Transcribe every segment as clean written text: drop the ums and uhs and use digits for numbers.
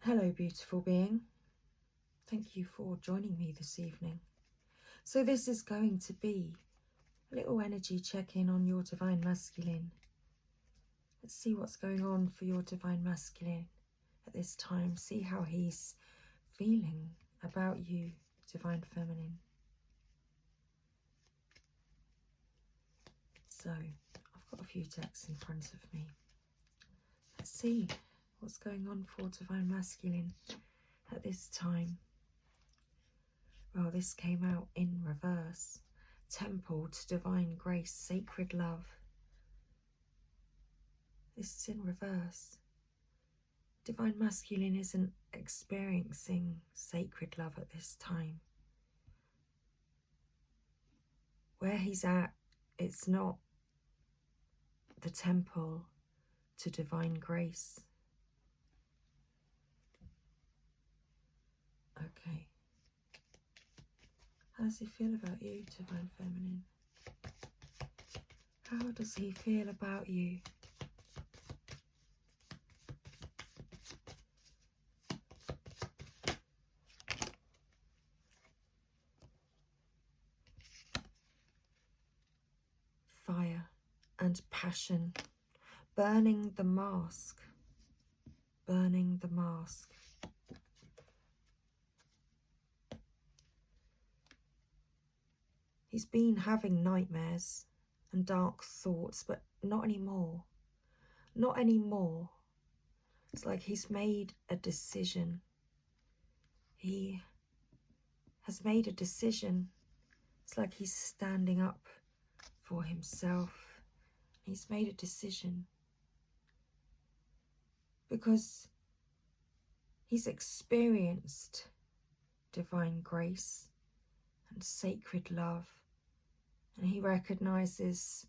Hello, beautiful being. Thank you for joining me this evening. So this is going to be a little energy check-in on your Divine Masculine. Let's see what's going on for your Divine Masculine at this time. See how he's feeling about you, Divine Feminine. So, I've got a few decks in front of me. Let's see what's going on for Divine Masculine at this time. Well, this came out in reverse. Temple to Divine Grace, Sacred Love. This is in reverse. Divine Masculine isn't experiencing sacred love at this time. Where he's at, it's not the temple to Divine Grace. Okay. How does he feel about you, Divine Feminine? How does he feel about you? Fire and passion. Burning the mask. Burning the mask. He's been having nightmares and dark thoughts, but not anymore. Not anymore. It's like he's made a decision. He has made a decision. It's like he's standing up for himself. He's made a decision because he's experienced divine grace and sacred love, and he recognizes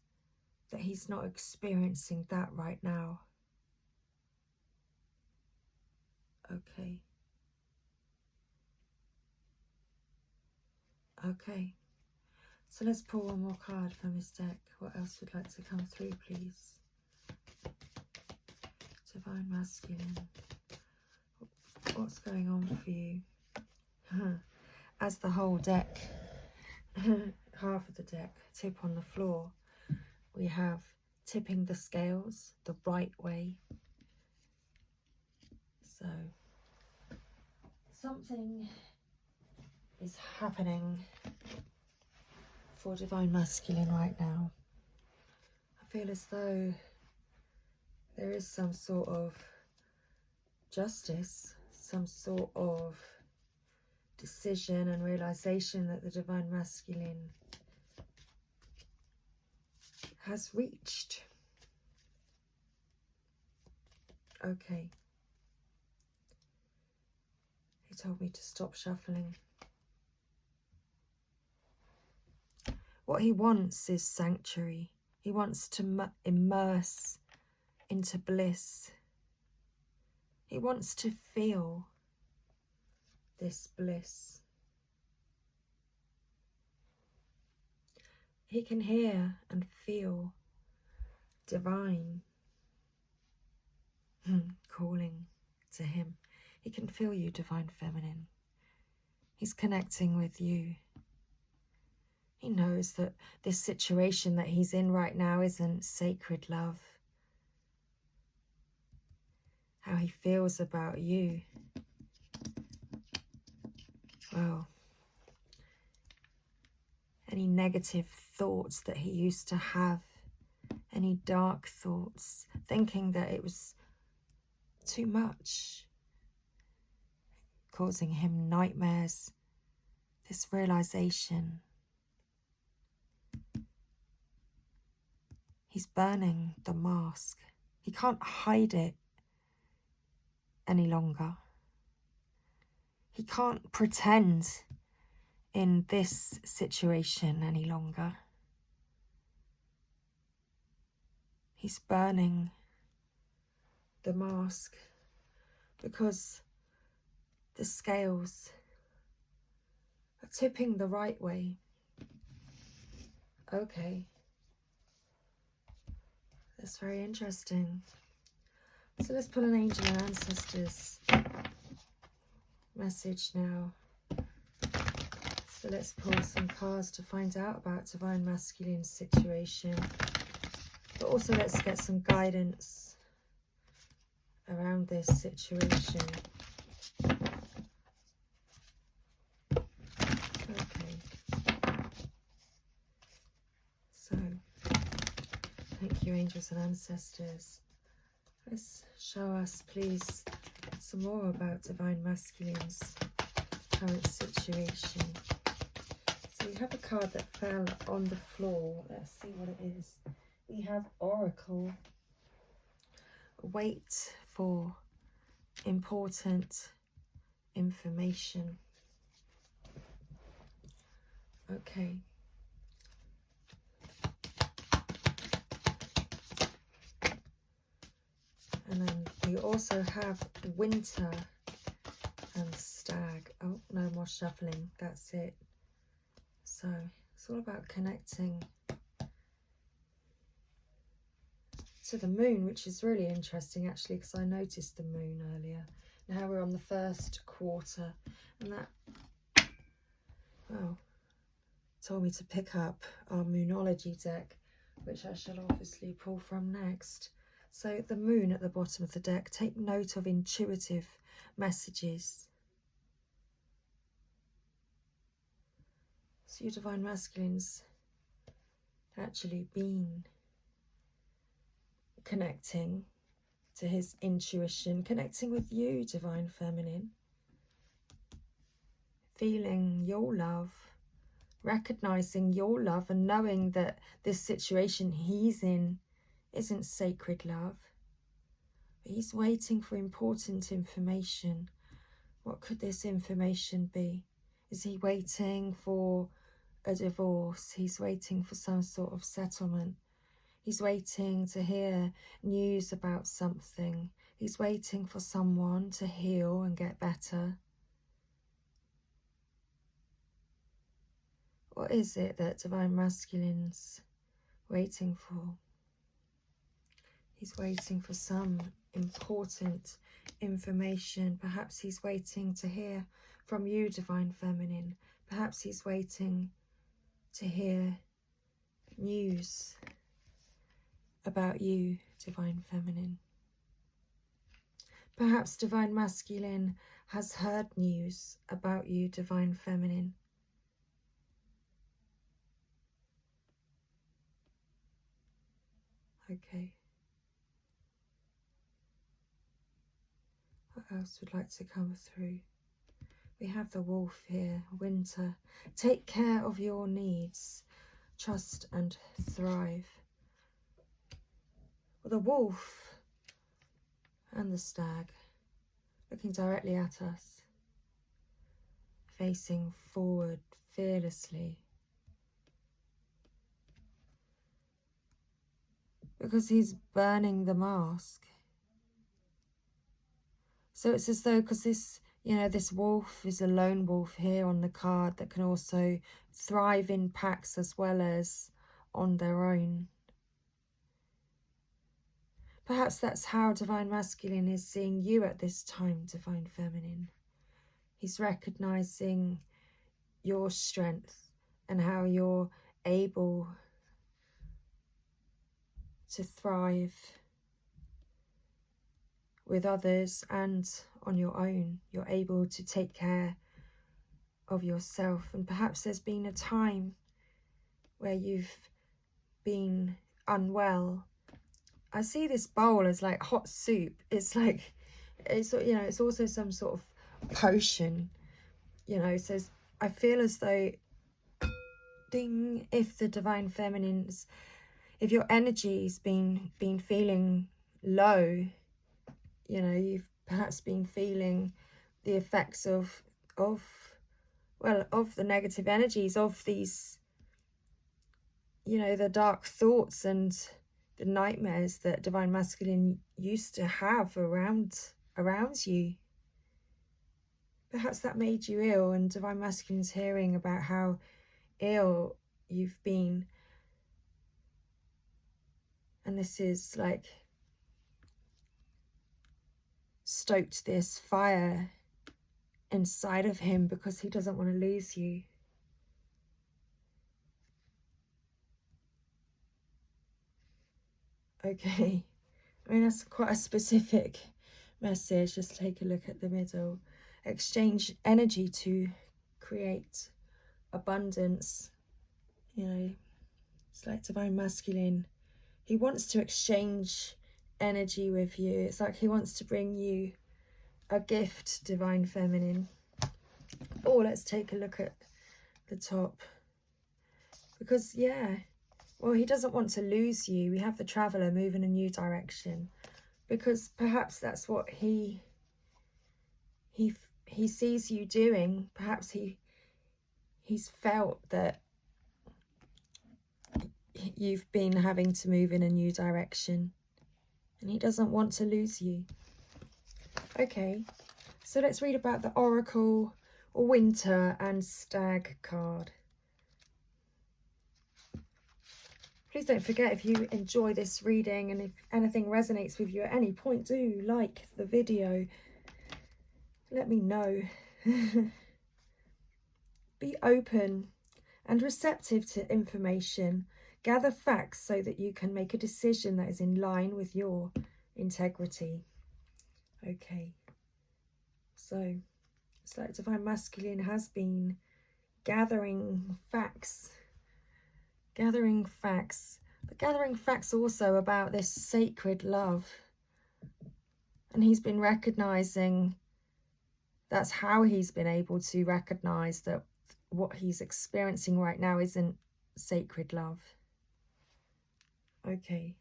that he's not experiencing that right now. Okay. Okay. So let's pull one more card from his deck. What else would like to come through, please? Divine Masculine. What's going on for you? As the whole deck, half of the deck, tip on the floor, we have tipping the scales the right way. So something is happening for Divine Masculine right now. I feel as though there is some sort of justice, some sort of decision and realization that the Divine Masculine has reached. Okay. He told me to stop shuffling. What he wants is sanctuary. He wants to immerse into bliss. He wants to feel this bliss. He can hear and feel divine calling to him. He can feel you, Divine Feminine. He's connecting with you. He knows that this situation that he's in right now isn't sacred love. How he feels about you. Well, any negative thoughts that he used to have, any dark thoughts, thinking that it was too much, causing him nightmares, this realization. He's burning the mask. He can't hide it any longer. He can't pretend in this situation any longer. He's burning the mask because the scales are tipping the right way. Okay. That's very interesting. So let's pull an angel and ancestors message now. So let's pull some cards to find out about Divine Masculine's situation. But also let's get some guidance around this situation. Okay. So, thank you, angels and ancestors. Let's show us, please, some more about Divine Masculine's current situation. So we have a card that fell on the floor. Let's see what it is. We have Oracle. Wait for important information. Okay. And then we also have Winter and Stag. Oh, no more shuffling. That's it. So it's all about connecting to the moon, which is really interesting actually, because I noticed the moon earlier. Now we're on the first quarter, and that, well, told me to pick up our Moonology deck, which I shall obviously pull from next. So the moon at the bottom of the deck, take note of intuitive messages. So your Divine Masculine's actually been connecting to his intuition, connecting with you, Divine Feminine, feeling your love, recognizing your love, and knowing that this situation he's in isn't sacred love. But he's waiting for important information. What could this information be? Is he waiting for a divorce? He's waiting for some sort of settlement. He's waiting to hear news about something. He's waiting for someone to heal and get better. What is it that Divine Masculine's waiting for? He's waiting for some important information. Perhaps he's waiting to hear from you, Divine Feminine. Perhaps he's waiting to hear news about you, Divine Feminine. Perhaps Divine Masculine has heard news about you, Divine Feminine. Okay. What else would like to come through? We have the wolf here, Winter. Take care of your needs. Trust and thrive. Well, the wolf and the stag looking directly at us, facing forward fearlessly. Because he's burning the mask. So it's as though, because this, this wolf is a lone wolf here on the card that can also thrive in packs as well as on their own. Perhaps that's how Divine Masculine is seeing you at this time, Divine Feminine. He's recognizing your strength and how you're able to thrive with others and on your own. You're able to take care of yourself. And perhaps there's been a time where you've been unwell. I see this bowl as like hot soup. It's like, it's also some sort of potion, so I feel as though, ding, if the Divine Feminine's, if your energy's been feeling low, you've perhaps been feeling the effects of the negative energies of these, the dark thoughts and the nightmares that Divine Masculine used to have around you. Perhaps that made you ill, and Divine Masculine's hearing about how ill you've been. And this is like stoked this fire inside of him because he doesn't want to lose you. Okay, I mean, that's quite a specific message. Just take a look at the middle. Exchange energy to create abundance. You know, it's like divine masculine. He wants to exchange energy with you. It's like he wants to bring you a gift, divine feminine. Oh, let's take a look at the top. Because, yeah, well, he doesn't want to lose you. We have the traveler move in a new direction. Because perhaps that's what he sees you doing. Perhaps he's felt that you've been having to move in a new direction. And he doesn't want to lose you. Okay, so let's read about the Oracle, Winter and Stag card. Please don't forget, if you enjoy this reading and if anything resonates with you at any point, do like the video. Let me know. Be open and receptive to information. Gather facts so that you can make a decision that is in line with your integrity. Okay. So, it's like divine masculine has been gathering facts. Gathering facts. But gathering facts also about this sacred love. And he's been recognizing, that's how he's been able to recognize that what he's experiencing right now isn't sacred love. Okay.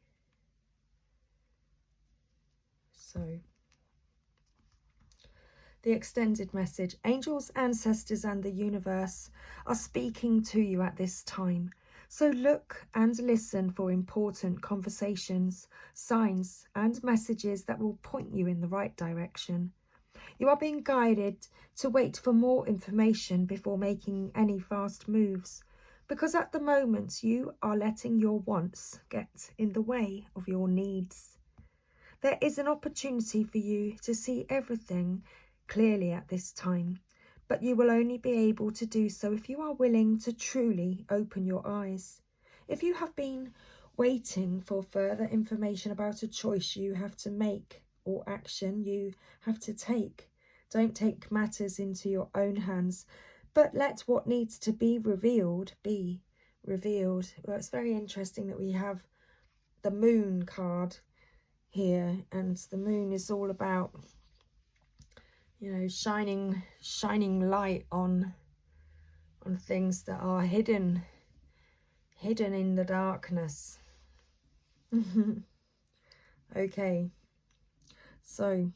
So, the extended message. Angels, ancestors, and the universe are speaking to you at this time. So look and listen for important conversations, signs, and messages that will point you in the right direction. You are being guided to wait for more information before making any fast moves, because at the moment you are letting your wants get in the way of your needs. There is an opportunity for you to see everything clearly at this time, but you will only be able to do so if you are willing to truly open your eyes. If you have been waiting for further information about a choice you have to make or action you have to take, don't take matters into your own hands, but let what needs to be revealed be revealed. Well, it's very interesting that we have the moon card here, and the moon is all about, you know, shining light on things that are hidden in the darkness. Okay, so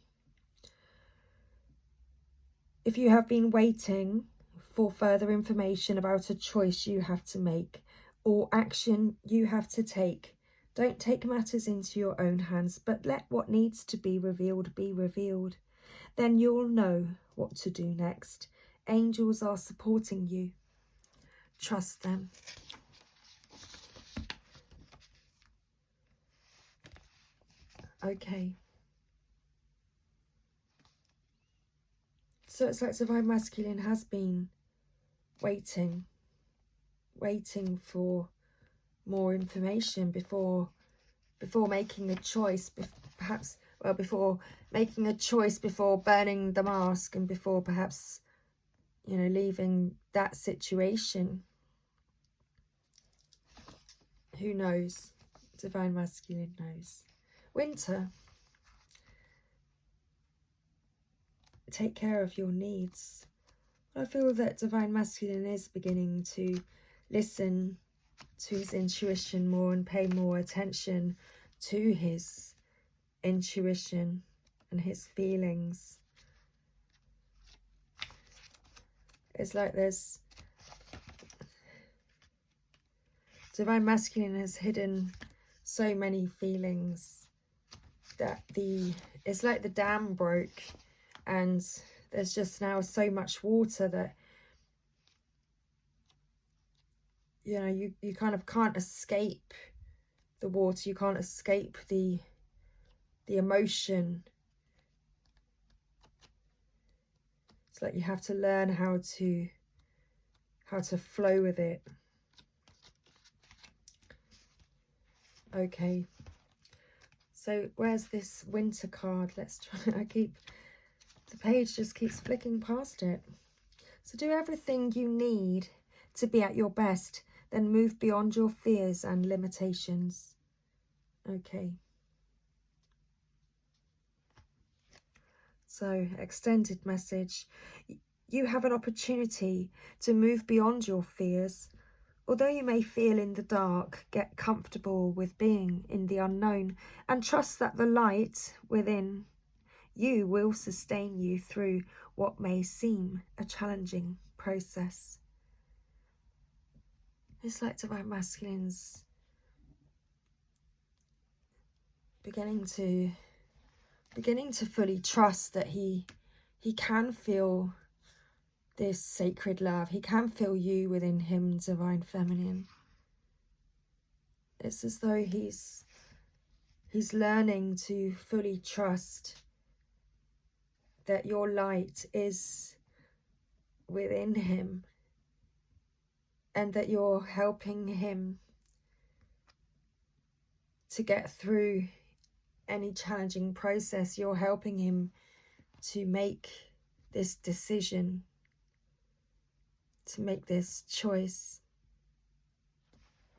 if you have been waiting for further information about a choice you have to make or action you have to take, don't take matters into your own hands, but let what needs to be revealed be revealed. Then you'll know what to do next. Angels are supporting you. Trust them. Okay. So it's like divine masculine has been waiting for more information before making a choice, perhaps, well, before making a choice, before burning the mask, and before perhaps, you know, leaving that situation. Who knows? Divine masculine knows. Winter. Take care of your needs. I feel that divine masculine is beginning to listen to his intuition more and pay more attention to his intuition and his feelings. It's like there's divine masculine has hidden so many feelings that it's like the dam broke, and there's just now so much water that, you know, you kind of can't escape the water. You can't escape the emotion. It's It's like you have to learn how to flow with it. Okay. So where's this winter card? Let's try. The page just keeps flicking past it. So do everything you need to be at your best, then move beyond your fears and limitations. Okay. So, extended message. You have an opportunity to move beyond your fears. Although you may feel in the dark, get comfortable with being in the unknown and trust that the light within you will sustain you through what may seem a challenging process. It's like Divine Masculine's beginning to fully trust that he can feel this sacred love. He can feel you within him, Divine Feminine. It's as though he's learning to fully trust that your light is within him and that you're helping him to get through any challenging process. You're helping him to make this decision, to make this choice.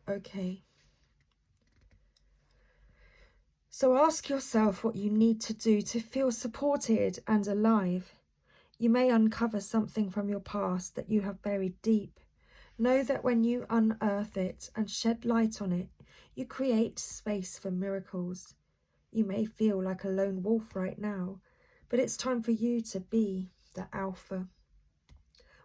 Okay. So ask yourself what you need to do to feel supported and alive. You may uncover something from your past that you have buried deep. Know that when you unearth it and shed light on it, you create space for miracles. You may feel like a lone wolf right now, but it's time for you to be the alpha.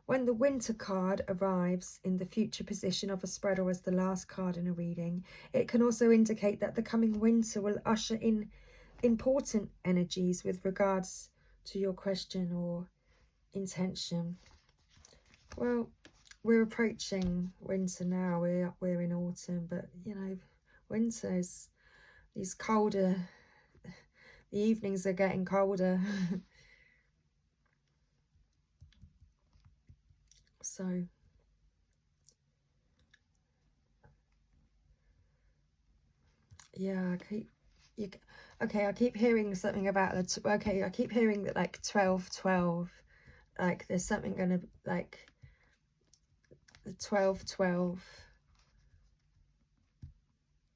When the winter card arrives in the future position of a spread or as the last card in a reading, it can also indicate that the coming winter will usher in important energies with regards to your question or intention. Well, we're approaching winter now. We're in autumn, but you know, winter is these colder. The evenings are getting colder. So yeah, I keep hearing something about I keep hearing that like 12-12, like there's something gonna like the 12-12.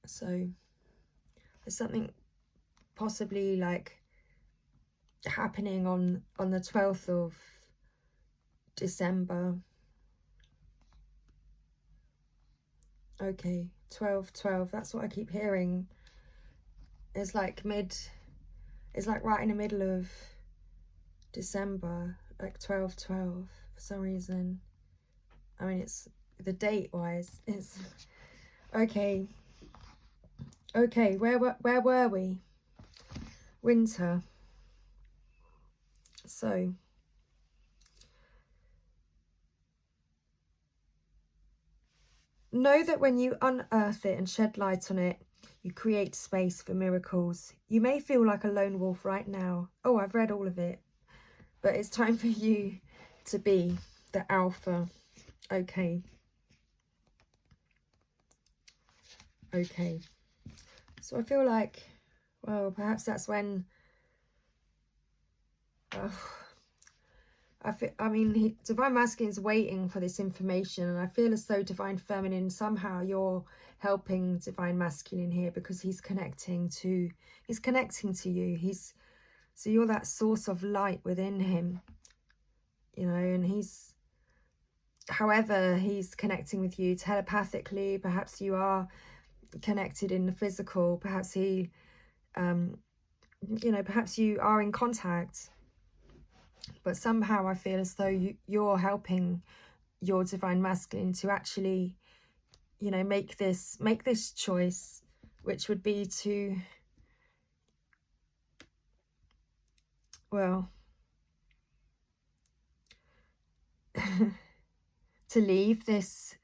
So there's something possibly like happening on the 12th of December. Okay, 12-12, that's what I keep hearing. It's like right in the middle of December, like 12-12 for some reason. I mean, it's the date wise, it's okay. Okay, where were we? Winter. So know that when you unearth it and shed light on it, you create space for miracles. You may feel like a lone wolf right now. Oh, I've read all of it. But it's time for you to be the alpha. Okay. Okay. So I feel like, well, perhaps that's when... I mean, Divine Masculine's waiting for this information, and I feel as though Divine Feminine, somehow you're helping Divine Masculine here because he's connecting to you. So you're that source of light within him, you know, and however he's connecting with you telepathically, perhaps you are connected in the physical, perhaps he, you know, perhaps you are in contact. But somehow I feel as though you're helping your Divine Masculine to actually, you know, make this choice, which would be to, well, to leave this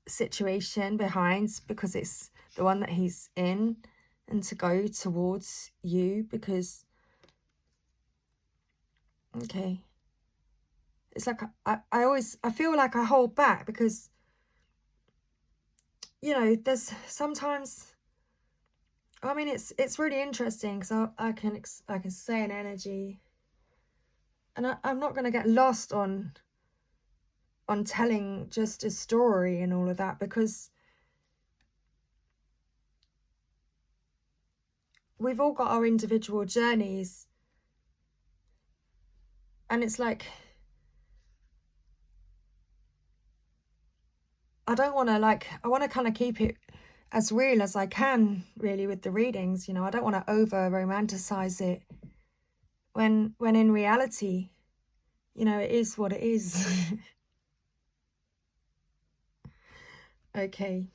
situation behind because it's the one that he's in, and to go towards you because... Okay, It's like I feel like I hold back because, you know, there's sometimes, I mean, it's really interesting because I can say an energy, and I'm not going to get lost on telling just a story and all of that, because we've all got our individual journeys, and it's like, I don't want to, like, I want to kind of keep it as real as I can, really, with the readings. You know, I don't want to over romanticize it when in reality, you know, it is what it is. Okay,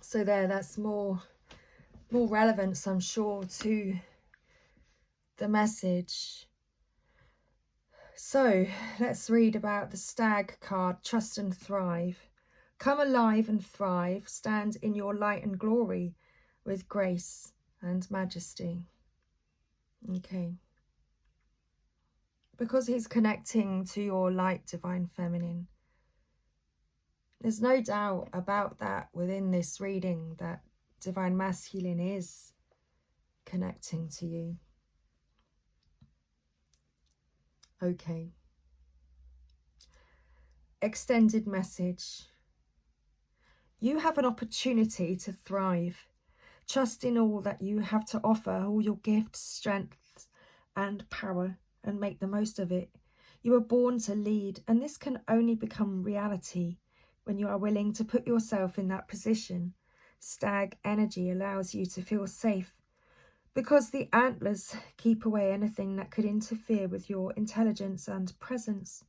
so that's more relevance, I'm sure, to the message. So let's read about the Stag card. Trust and thrive. Come alive and thrive. Stand in your light and glory with grace and majesty. Okay. Because he's connecting to your light, divine feminine. There's no doubt about that within this reading, that divine masculine is connecting to you. Okay. Extended message. You have an opportunity to thrive. Trust in all that you have to offer, all your gifts, strength, and power, and make the most of it. You are born to lead, and this can only become reality when you are willing to put yourself in that position. Stag energy allows you to feel safe because the antlers keep away anything that could interfere with your intelligence and presence,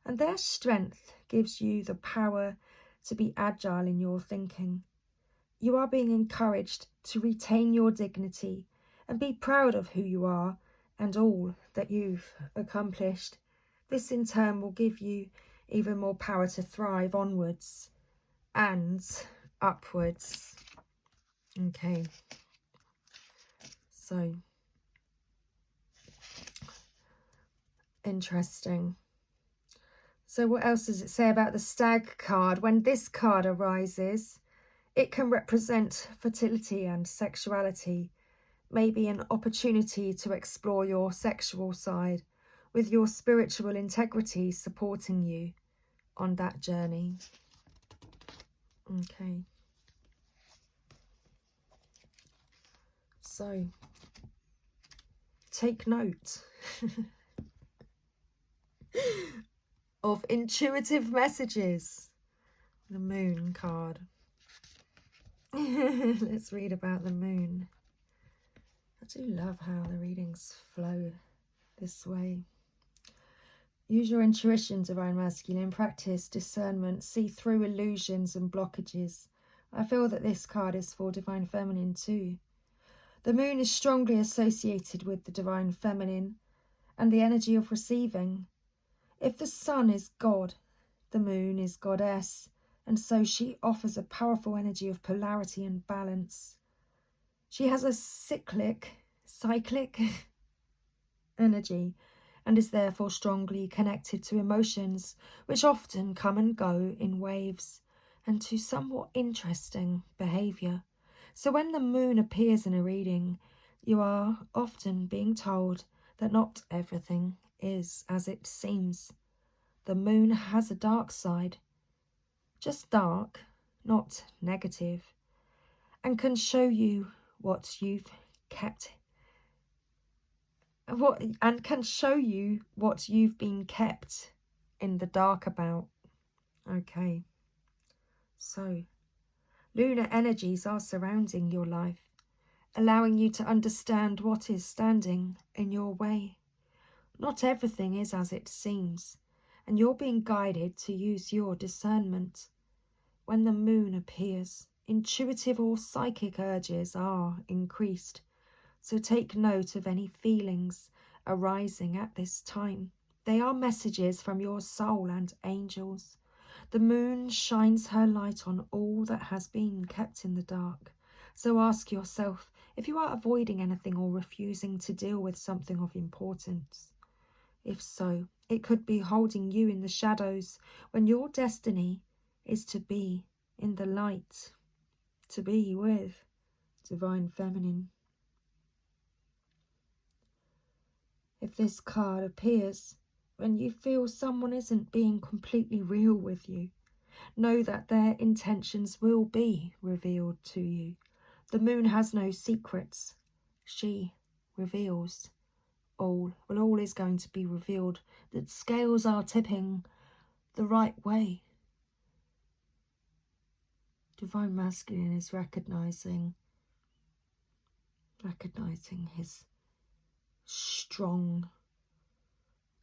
and their strength gives you the power to be agile in your thinking. You are being encouraged to retain your dignity and be proud of who you are and all that you've accomplished. This in turn will give you even more power to thrive onwards and upwards. Okay, so interesting. So what else does it say about the Stag card? When this card arises, it can represent fertility and sexuality, maybe an opportunity to explore your sexual side, with your spiritual integrity supporting you on that journey. Okay. So, take note of intuitive messages. The Moon card. Let's read about the moon. I do love how the readings flow this way. Use your intuition, divine masculine. Practice discernment. See through illusions and blockages. I feel that this card is for divine feminine too. The moon is strongly associated with the divine feminine and the energy of receiving. If the sun is God, the moon is goddess, and so she offers a powerful energy of polarity and balance. She has a cyclic energy and is therefore strongly connected to emotions, which often come and go in waves, and to somewhat interesting behaviour. So when the moon appears in a reading, you are often being told that not everything is as it seems. The moon has a dark side, just dark, not negative, and can show you what you've kept, what you've been kept in the dark about. Okay, so lunar energies are surrounding your life, allowing you to understand what is standing in your way. Not everything is as it seems, and you're being guided to use your discernment. When the moon appears, intuitive or psychic urges are increased, so take note of any feelings arising at this time. They are messages from your soul and angels. The moon shines her light on all that has been kept in the dark. So ask yourself if you are avoiding anything or refusing to deal with something of importance. If so, it could be holding you in the shadows when your destiny is to be in the light, to be with Divine Feminine. If this card appears when you feel someone isn't being completely real with you, know that their intentions will be revealed to you. The moon has no secrets. She reveals all. Well, all is going to be revealed. The scales are tipping the right way. Divine Masculine is recognizing his strong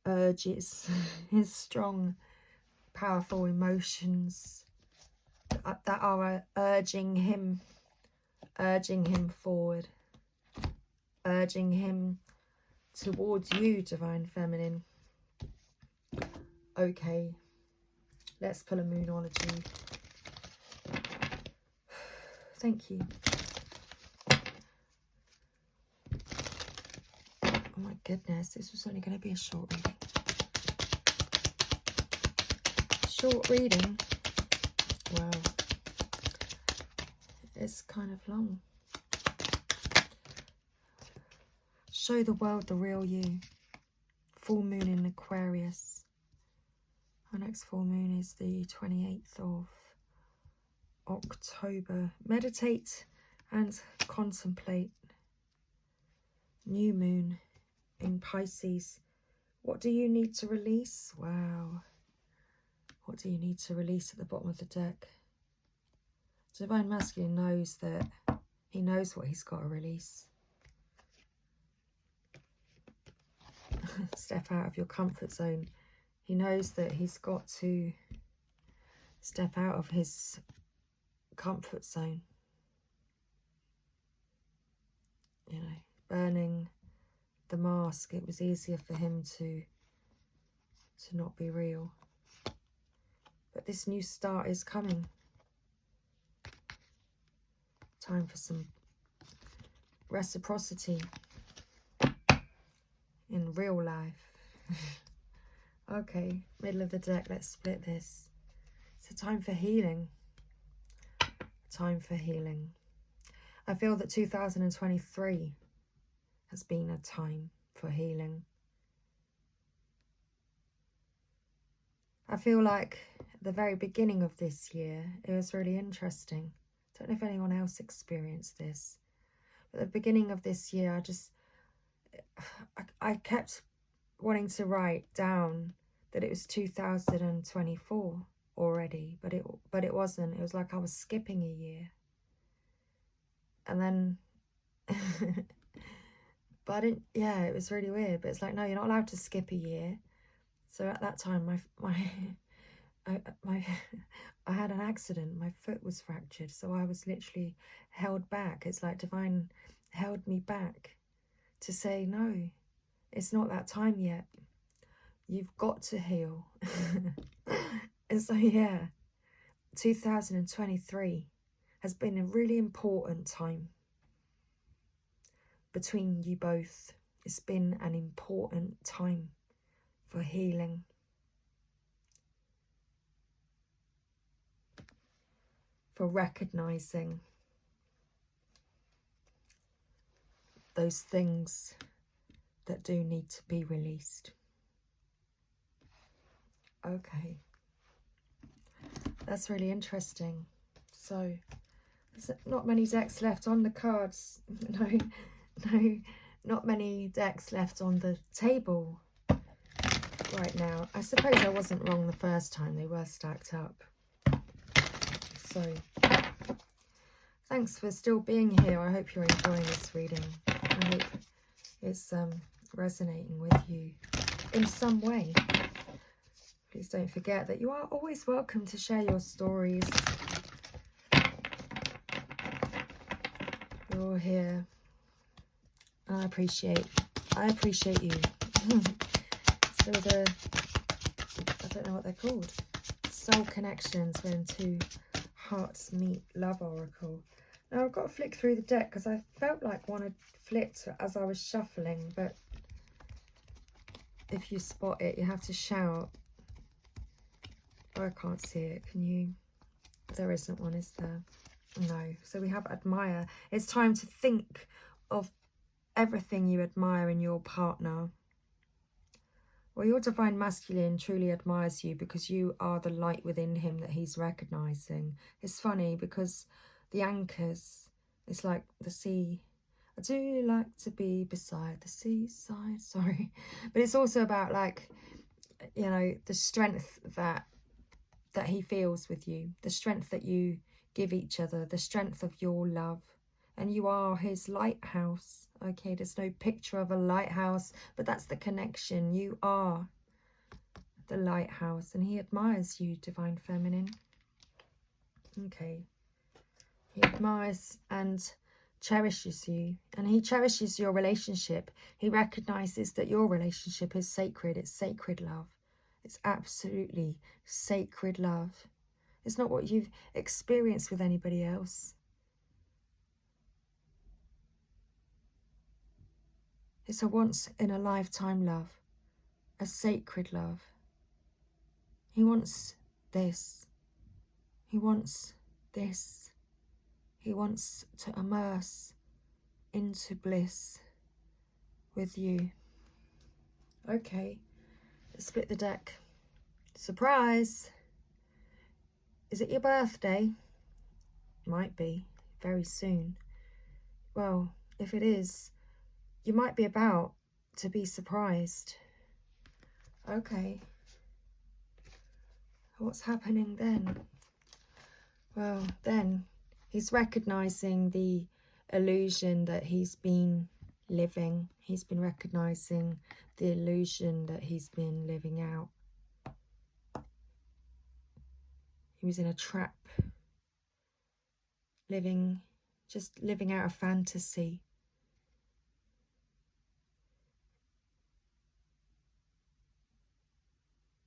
urges, his strong, powerful emotions that are urging him forward, urging him towards you, Divine Feminine. Okay, let's pull a Moonology. Thank you. Oh my goodness, this was only going to be a short reading. Short reading? Wow. It's kind of long. Show the world the real you. Full moon in Aquarius. Our next full moon is the 28th of October. Meditate and contemplate. New moon in Pisces. What do you need to release? Wow. What do you need to release at the bottom of the deck? Divine Masculine knows that he knows what he's got to release. Step out of your comfort zone. He knows that he's got to step out of his comfort zone. You know, burning the mask, it was easier for him to not be real. But this new start is coming. Time for some reciprocity in real life. Okay, middle of the deck, let's split this. It's a time for healing. Time for healing. I feel that 2023 has been a time for healing. I feel like at the very beginning of this year, it was really interesting. I don't know if anyone else experienced this. But at the beginning of this year, I kept wanting to write down that it was 2024 already, but it wasn't. It was like I was skipping a year. And then but I didn't, yeah, it was really weird. But it's like, no, you're not allowed to skip a year. So at that time, I had an accident. My foot was fractured, so I was literally held back. It's like Divine held me back to say, no, it's not that time yet. You've got to heal. And so, yeah, 2023 has been a really important time between you both. It's been an important time for healing. For recognizing those things that do need to be released. Okay. That's really interesting. So, there's not many decks left on the cards. No, not many decks left on the table right now. I suppose I wasn't wrong the first time. They were stacked up. So, thanks for still being here. I hope you're enjoying this reading. I hope it's resonating with you in some way. Please don't forget that you are always welcome to share your stories. You're all here. I appreciate you. So I don't know what they're called. Soul connections when two hearts meet. Love oracle. Now I've got to flick through the deck because I felt like one had flipped as I was shuffling, but if you spot it, you have to shout. I can't see it, can you? There isn't one, is there? No. So we have admire. It's time to think of everything you admire in your partner. Well, your divine masculine truly admires you because you are the light within him that he's recognizing. It's funny because the anchors, it's like the sea. I do like to be beside the seaside, sorry. But it's also about, like, you know, the strength that he feels with you, the strength that you give each other, the strength of your love. And you are his lighthouse. Okay, there's no picture of a lighthouse, but that's the connection. You are the lighthouse, and he admires you, divine feminine. Okay. He admires and cherishes you, and he cherishes your relationship. He recognizes that your relationship is sacred. It's sacred love. It's absolutely sacred love. It's not what you've experienced with anybody else. It's a once-in-a-lifetime love, a sacred love. He wants this. He wants this. He wants to immerse into bliss with you. Okay, let's split the deck. Surprise! Is it your birthday? Might be, very soon. Well, if it is, you might be about to be surprised. Okay. What's happening then? Well, then he's recognizing the illusion that he's been living. He's been recognizing the illusion that he's been living out. He was in a trap, just living out a fantasy.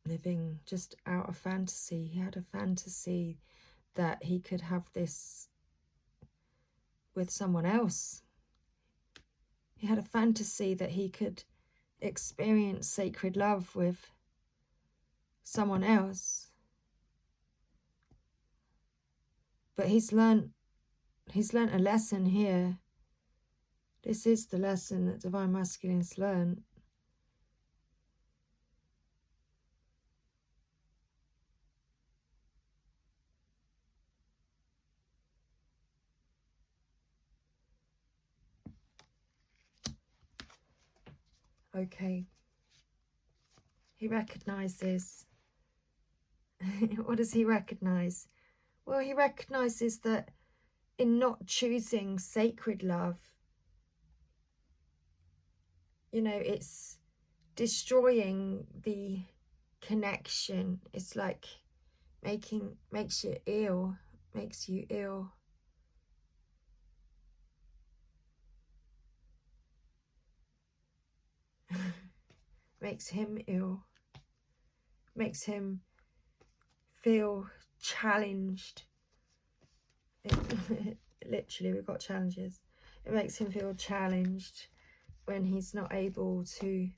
Living just out of fantasy. He had a fantasy that he could have this with someone else. He had a fantasy that he could experience sacred love with someone else. But he's learnt a lesson here. This is the lesson that divine masculines learn. Okay. He recognizes. What does he recognize? Well, he recognizes that in not choosing sacred love, you know, it's destroying the connection. It's like makes you ill, makes you ill. Makes him ill. Makes him feel challenged. Literally, we've got challenges. It makes him feel challenged when he's not able to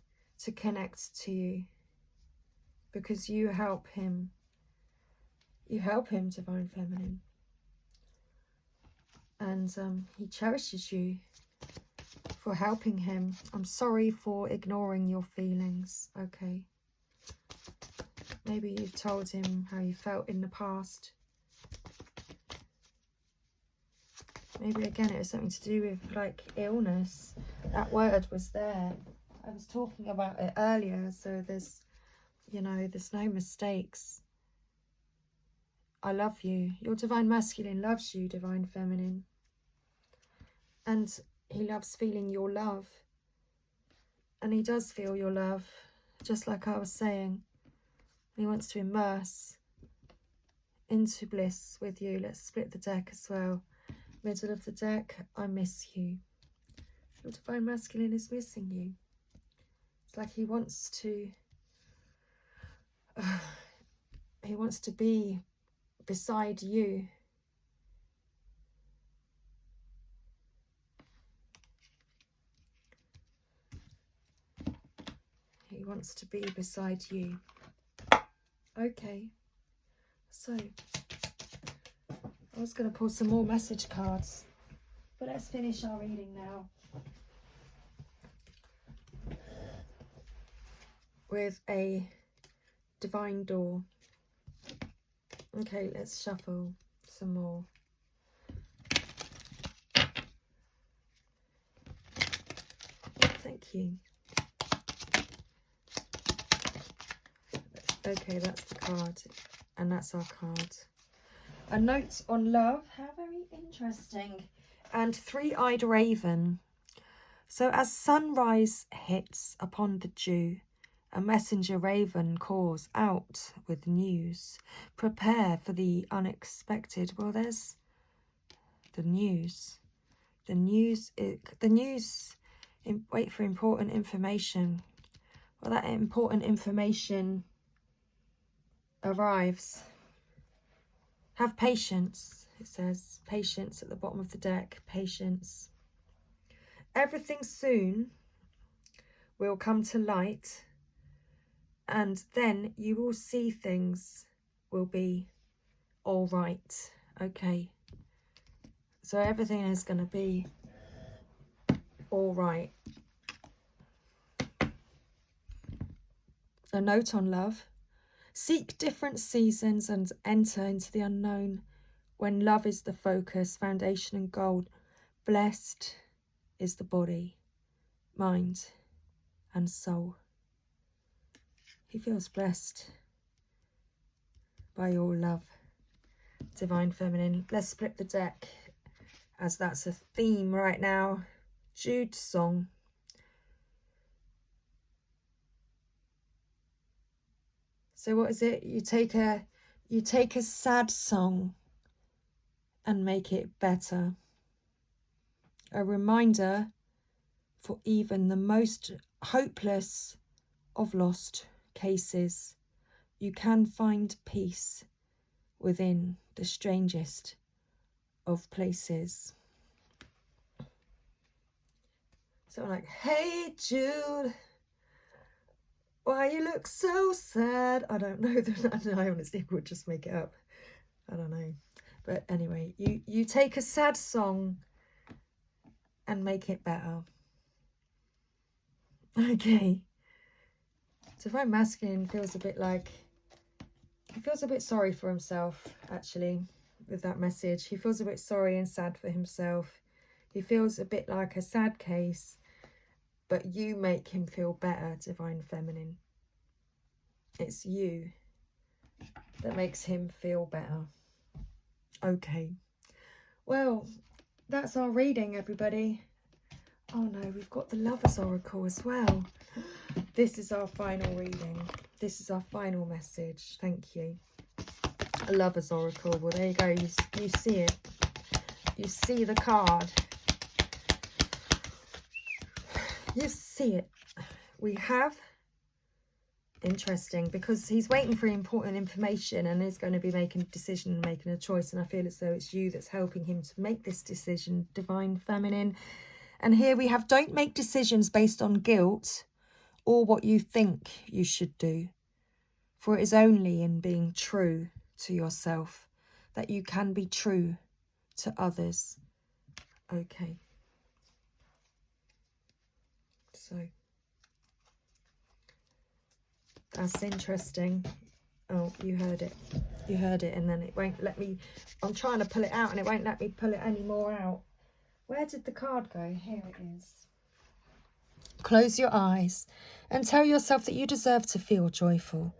connect to you, because you help him. You help him, divine feminine, and he cherishes you for helping him. I'm sorry for ignoring your feelings. Okay, maybe you've told him how you felt in the past. Maybe again it was something to do with, like, illness. That word was there. I was talking about it earlier, so there's, you know, there's no mistakes. I love you. Your divine masculine loves you, divine feminine. And he loves feeling your love. And he does feel your love, just like I was saying. He wants to immerse into bliss with you. Let's split the deck as well. Middle of the deck, I miss you. Your divine masculine is missing you. It's like he wants to be beside you. He wants to be beside you. Okay. So, I was going to pull some more message cards. But let's finish our reading now. With a divine door. Okay, let's shuffle some more. Thank you. Okay, that's the card. And that's our card. A note on love. How very interesting. And three-eyed raven. So as sunrise hits upon the dew, a messenger raven calls out with news. Prepare for the unexpected. Well, there's the news. The news. Wait for important information. Well, that important information arrives. Have patience, it says. Patience at the bottom of the deck. Patience. Everything soon will come to light, and then you will see things will be all right. Okay. So everything is going to be all right. A note on love. Seek different seasons and enter into the unknown when love is the focus, foundation and goal. Blessed is the body, mind and soul. He feels blessed by your love, Divine Feminine. Let's split the deck, as that's a theme right now. Jude's song. So what is it? You take a sad song and make it better. A reminder for even the most hopeless of lost cases. You can find peace within the strangest of places. So I'm like, hey Jude, why you look so sad? I don't know. I honestly would just make it up. I don't know. But anyway, you take a sad song and make it better. Okay. Divine Masculine feels a bit like, he feels a bit sorry for himself, actually, with that message. He feels a bit sorry and sad for himself. He feels a bit like a sad case, but you make him feel better, Divine Feminine. It's you that makes him feel better. Okay. Well, that's our reading, everybody. Oh no, we've got the Lover's Oracle as well. This is our final reading. This is our final message. Thank you. A Lover's Oracle. Well, there you go. You see it. You see the card. You see it. We have... Interesting, because he's waiting for important information and is going to be making a decision and making a choice. And I feel as though it's you that's helping him to make this decision, Divine Feminine. And here we have, don't make decisions based on guilt or what you think you should do. For it is only in being true to yourself that you can be true to others. Okay. So that's interesting. Oh, you heard it. You heard it, and then it won't let me. I'm trying to pull it out and it won't let me pull it any more out. Where did the card go? Here it is. Close your eyes and tell yourself that you deserve to feel joyful.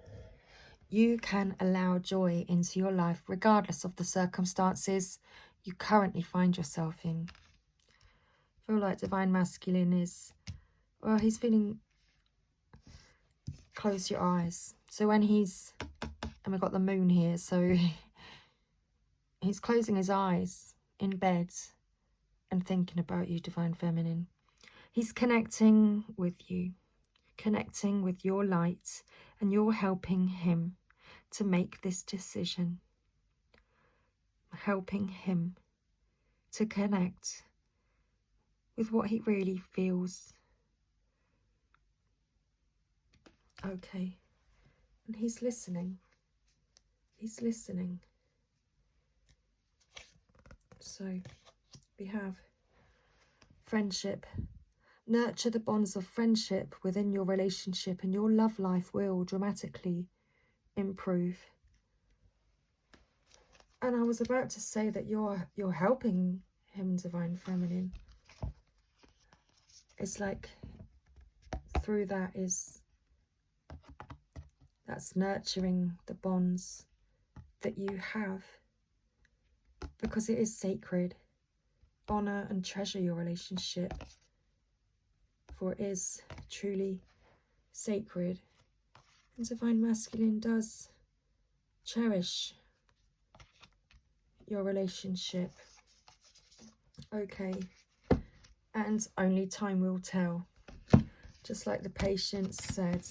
You can allow joy into your life regardless of the circumstances you currently find yourself in. I feel like Divine Masculine is, well, he's feeling, close your eyes. So when he's, and we've got the moon here, so he's closing his eyes in bed and thinking about you, Divine Feminine. He's connecting with you, connecting with your light, and you're helping him to make this decision, helping him to connect with what he really feels. Okay. And he's listening. He's listening. So we have friendship. Nurture the bonds of friendship within your relationship, and your love life will dramatically improve. And I was about to say that you're helping him, Divine Feminine. It's like through that's nurturing the bonds that you have, because it is sacred. Honor and treasure your relationship, for it is truly sacred. And Divine Masculine does cherish your relationship. Okay. And only time will tell. Just like the patient said,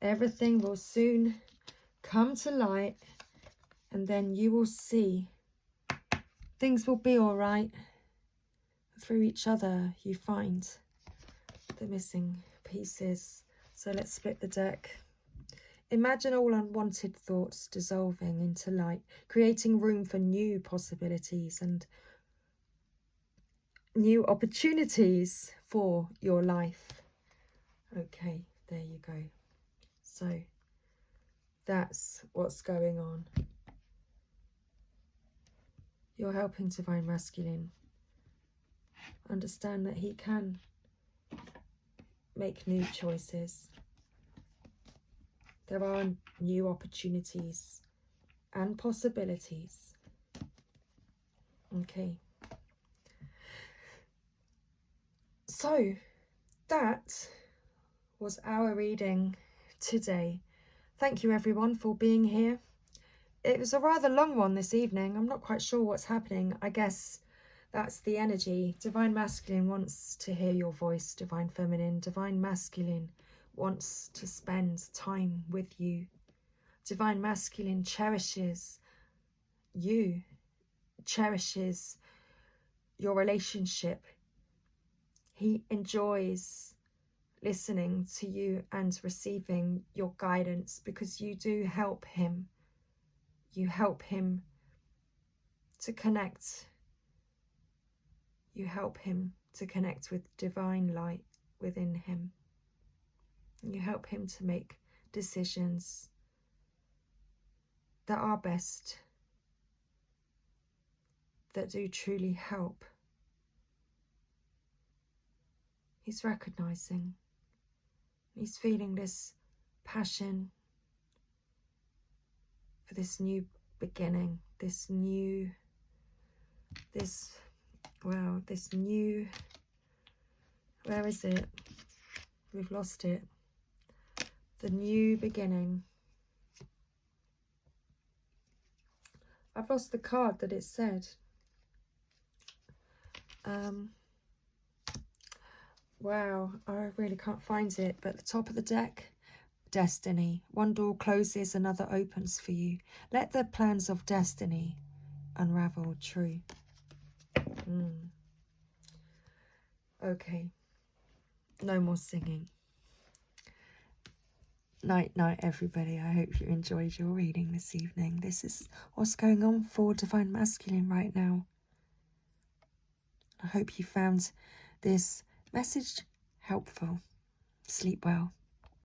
everything will soon come to light, and then you will see things will be all right. Through each other, you find the missing pieces. So let's split the deck. Imagine all unwanted thoughts dissolving into light, creating room for new possibilities and new opportunities for your life. Okay, there you go. So that's what's going on. You're helping Divine Masculine understand that he can make new choices. There are new opportunities and possibilities. Okay. So that was our reading today. Thank you everyone for being here. It was a rather long one this evening. I'm not quite sure what's happening. I guess that's the energy. Divine Masculine wants to hear your voice, Divine Feminine. Divine Masculine wants to spend time with you. Divine Masculine cherishes you, cherishes your relationship. He enjoys listening to you and receiving your guidance, because you do help him. You help him to connect. You help him to connect with divine light within him. You help him to make decisions that are best, that do truly help. He's recognizing, he's feeling this passion for this new beginning, this new, where is it? We've lost it. The new beginning. I've lost the card that it said. Wow, I really can't find it. But at the top of the deck, destiny. One door closes, another opens for you. Let the plans of destiny unravel true. Okay. No more singing. Night, night, everybody. I hope you enjoyed your reading this evening. This is what's going on for Divine Masculine right now. I hope you found this message helpful. Sleep well.